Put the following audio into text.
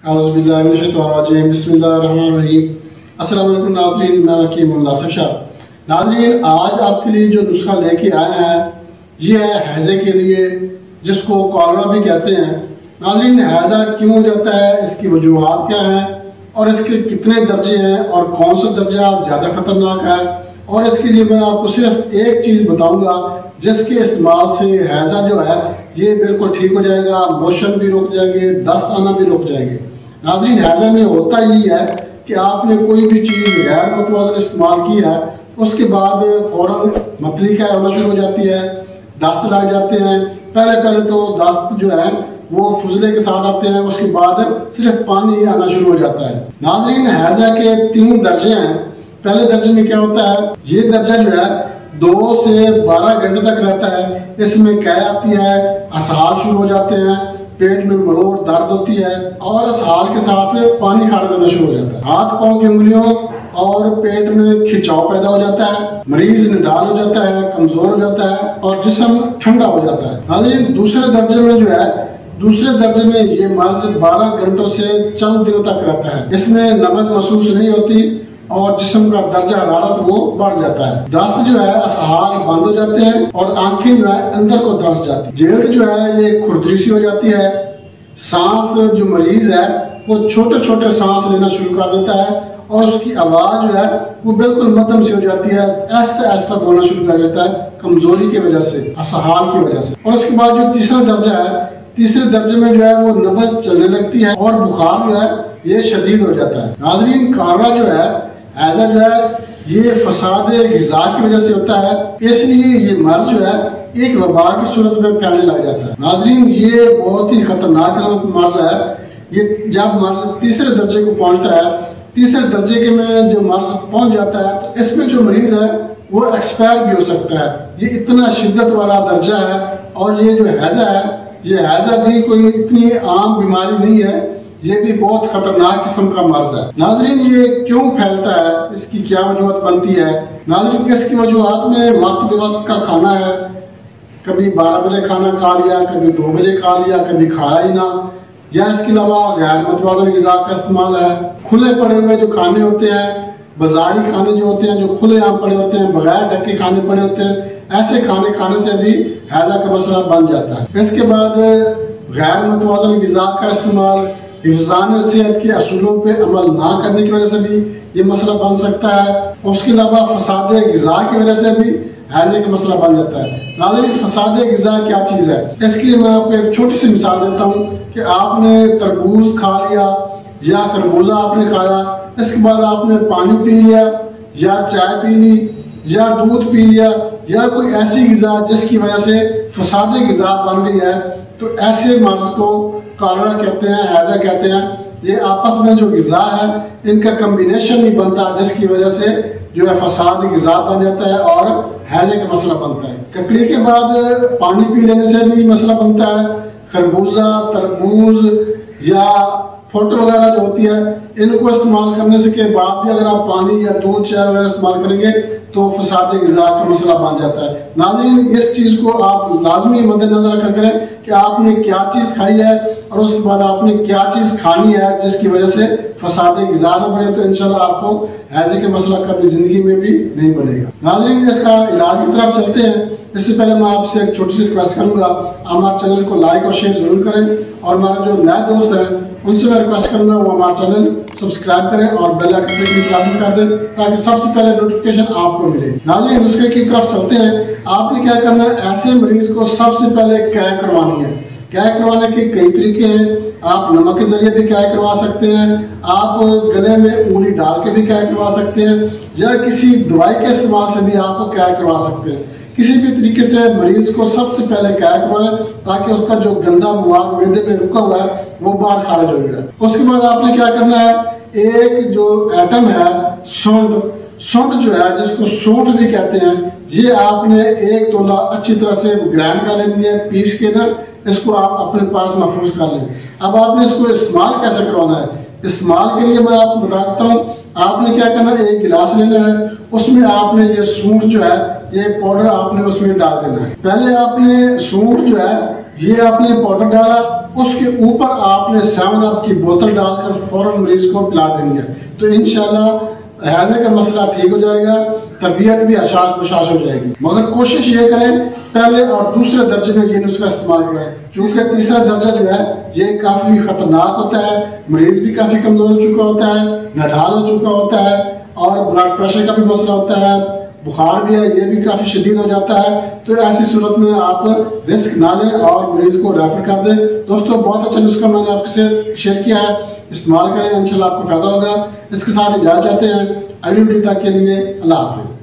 اعوذ باللہ من الشیطان الرجیم بسم اللہ الرحمن الرحیم۔ السلام علیکم ناظرین، میں حکیم مناسب شاہ۔ ناظرین، آج آپ کے لیے جو نسخہ لے کے آئے ہیں یہ ہے حیضے کے لیے، جس کو کالرا بھی کہتے ہیں۔ ناظرین، حیضہ کیوں ہو جاتا ہے، اس کی وجوہات کیا ہیں اور اس کے کتنے درجے ہیں اور کون سا درجہ زیادہ خطرناک ہے، اور اس کے لیے میں آپ کو صرف ایک چیز بتاؤں گا جس کے استعمال سے حیضہ جو ہے یہ بالکل ٹھیک ہو جائے گا، موشن بھی رک جائیں گے، دست آنا بھی رک جائیں گے۔ ناظرین، حیضہ میں ہوتا یہی ہے کہ آپ نے کوئی بھی چیز غیر متوازن استعمال کی ہے، اس کے بعد فوراً متلی کا ہونا شروع ہو جاتی ہے، دست لگ جاتے ہیں۔ پہلے تو دست جو ہے وہ فضلے کے ساتھ آتے ہیں، اس کے بعد صرف پانی آنا شروع ہو جاتا ہے۔ ناظرین، حیضہ کے 3 درجے ہیں۔ پہلے درجے میں کیا ہوتا ہے، یہ درجہ جو ہے 2 سے 12 گھنٹے تک رہتا ہے۔ اس میں قے آتی ہے، اسہال شروع ہو جاتے ہیں، پیٹ میں مروڑ درد ہوتی ہے اور اسہال کے ساتھ پانی کھانا کرنا شروع ہو جاتا ہے۔ ہاتھ پاؤں کی انگلیوں اور پیٹ میں کھچاؤ پیدا ہو جاتا ہے، مریض نڈال ہو جاتا ہے، کمزور ہو جاتا ہے اور جسم ٹھنڈا ہو جاتا ہے۔ ناظرین، دوسرے درجے میں جو ہے، دوسرے درجے میں یہ مرض 12 گھنٹوں سے چند دنوں تک رہتا ہے۔ اس میں نبض محسوس نہیں ہوتی اور جسم کا درجہ حرارت وہ بڑھ جاتا ہے۔ دست جو ہے اسہال بند ہو جاتے ہیں اور آنکھیں جو ہے اندر کو دھنس جاتی ہے۔ جلد جو ہے یہ کھردری سی ہو جاتی ہے۔ سانس جو مریض ہے وہ چھوٹے سانس لینا شروع کر دیتا ہے اور اس کی آواز جو ہے وہ بالکل مدھم سی ہو جاتی ہے، ایسا بولنا شروع کر دیتا ہے، کمزوری کی وجہ سے، اسہال کی وجہ سے۔ اور اس کے بعد جو تیسرا درجہ ہے، تیسرے درجے میں جو ہے وہ نبض چلنے لگتی ہے اور بخار جو ہے یہ شدید ہو جاتا ہے۔ ناظرین، کالرا جو ہے، حیضہ جو ہے، یہ فساد غذا کی وجہ سے ہوتا ہے، اس لیے یہ مرض جو ہے ایک وبا کی صورت میں پھیلنے لگ جاتا ہے۔ ناظرین، یہ بہت ہی خطرناک مرض ہے۔ یہ جب مرض تیسرے درجے کو پہنچتا ہے، تیسرے درجے کے میں جو مرض پہنچ جاتا ہے تو اس میں جو مریض ہے وہ ایکسپائر بھی ہو سکتا ہے۔ یہ اتنا شدت والا درجہ ہے اور یہ جو حیضہ ہے، یہ حیضہ بھی کوئی اتنی عام بیماری نہیں ہے، یہ بھی بہت خطرناک قسم کا مرض ہے۔ ناظرین، یہ کیوں پھیلتا ہے، اس کی کیا وجوہات بنتی ہے؟ ناظرین، اس کی وجوہات میں وقت بے وقت کا کھانا ہے۔ کبھی 12 بجے کھانا کھا لیا، کبھی 2 بجے کھا لیا، کبھی کھایا ہی نہ، یا اس کے علاوہ غیر متوازن غذا کا استعمال ہے۔ کھلے پڑے ہوئے جو کھانے ہوتے ہیں، بازاری کھانے جو ہوتے ہیں، جو کھلے عام پڑے ہوتے ہیں، بغیر ڈھکے کھانے پڑے ہوتے ہیں، ایسے کھانے کھانے سے بھی حیضہ کا مسئلہ بن جاتا ہے۔ اس کے بعد غیر متوازن غذا کا استعمال، حفظان صحت کے اصولوں پہ عمل نہ کرنے کی وجہ سے بھی یہ مسئلہ بن سکتا ہے۔ اس کے علاوہ فساد غذا کی وجہ سے بھی حیضے کا مسئلہ بن جاتا ہے۔ ناظرین، فساد غذا کیا چیز ہے، اس کے لیے میں آپ کو ایک چھوٹی سی مثال دیتا ہوں کہ آپ نے تربوز کھا لیا یا خربوزہ آپ نے کھایا، اس کے بعد آپ نے پانی پی لیا یا چائے پی لی یا دودھ پی لیا یا کوئی ایسی غذا جس کی وجہ سے فساد غذا بن گئی ہے، تو ایسے مرض کو کالرا کہتے ہیں، حیضہ کہتے ہیں۔ یہ آپس میں جو غذا ہے ان کا کمبینیشن نہیں بنتا، جس کی وجہ سے جو ہے فساد غذا بن جاتا ہے اور حیضے کا مسئلہ بنتا ہے۔ ککڑی کے بعد پانی پی لینے سے بھی مسئلہ بنتا ہے۔ خربوزہ، تربوز یا پھوٹو وغیرہ جو ہوتی ہے، ان کو استعمال کرنے سے کے بعد بھی اگر آپ پانی یا دودھ چائے وغیرہ استعمال کریں گے تو فساد غذا کا مسئلہ بن جاتا ہے۔ ناظرین، اس چیز کو آپ لازمی مد نظر رکھا کریں کہ آپ نے کیا چیز کھائی ہے اور اس کے بعد آپ نے کیا چیز کھانی ہے جس کی وجہ سے فساد غذا نہ بنے، تو انشاءاللہ آپ کو حیضے کے مسئلہ کبھی زندگی میں بھی نہیں بنے گا۔ ناظرین، اس کا علاج کی طرف چلتے ہیں۔ اس سے پہلے میں آپ سے ایک چھوٹی سی ریکویسٹ کروں گا، ہمارے چینل کو لائک اور شیئر ضرور کریں، اور ہمارے جو نئے دوست ہیں ان سے میں ریکویسٹ کروں گا وہ ہمارا چینل سبسکرائب کریں اور بیل آئکن کی لازم کر دیں تاکہ سب سے پہلے نوٹیفیکیشن آپ کو ملے۔ ناظرین، نسخے کی طرف چلتے ہیں۔ آپ نے کیا کرنا ہے، ایسے مریض کو سب سے پہلے قے کروانی ہے۔ قے کروانے کے کئی طریقے ہیں۔ آپ نمک کے ذریعے بھی قے کروا سکتے ہیں، آپ گلے میں انگلی ڈال کے بھی قے کروا سکتے ہیں، یا کسی دوائی کے استعمال سے بھی آپ کو قے کروا سکتے ہیں۔ کسی بھی طریقے سے مریض کو سب سے پہلے قے کروائیں تاکہ اس کا جو گندا مواد معدے میں رکا ہوا ہے وہ باہر خارج ہو جائے۔ اس کے بعد آپ نے کیا کرنا ہے، ایک جو ایٹم ہے سونڈ جو ہے، جس کو سونٹ بھی کہتے ہیں، یہ آپ نے 1 تولہ اچھی طرح سے گرائنڈ کر لینی ہے، پیس کے نا اس کو آپ اپنے پاس محفوظ کر لیں۔ اب آپ نے اس کو استعمال کیسے کروانا ہے، استعمال کے لیے میں آپ کو بتا دیتا ہوں۔ آپ نے کیا کرنا ہے، 1 گلاس لینا ہے، اس میں آپ نے یہ سونٹ جو ہے، یہ پاؤڈر آپ نے اس میں ڈال دینا ہے۔ پہلے آپ نے سونٹ جو ہے یہ آپ نے پاؤڈر ڈالا، اس کے اوپر آپ نے 7 اپ کی بوتل ڈال کر فوراً مریض کو پلا دینی ہے، تو انشاءاللہ ہیضے کا مسئلہ ٹھیک ہو جائے گا، طبیعت بھی حشاش بشاش ہو جائے گی۔ مگر کوشش یہ کریں پہلے اور دوسرے درجے میں یہ نسخہ استعمال کریں، چونکہ تیسرا درجہ جو ہے یہ کافی خطرناک ہوتا ہے، مریض بھی کافی کمزور ہو چکا ہوتا ہے، نڈھال ہو چکا ہوتا ہے، اور بلڈ پریشر کا بھی مسئلہ ہوتا ہے، بخار بھی ہے، یہ بھی کافی شدید ہو جاتا ہے۔ تو ایسی صورت میں آپ رسک نہ لیں اور مریض کو ریفر کر دیں۔ دوستو بہت اچھا نسخہ میں نے آپ سے شیئر کیا ہے، استعمال کریں، انشاءاللہ آپ کو فائدہ ہوگا۔ اس کے ساتھ اجازت چاہتے ہیں، اگلی ویڈیو تک کے لیے اللہ حافظ۔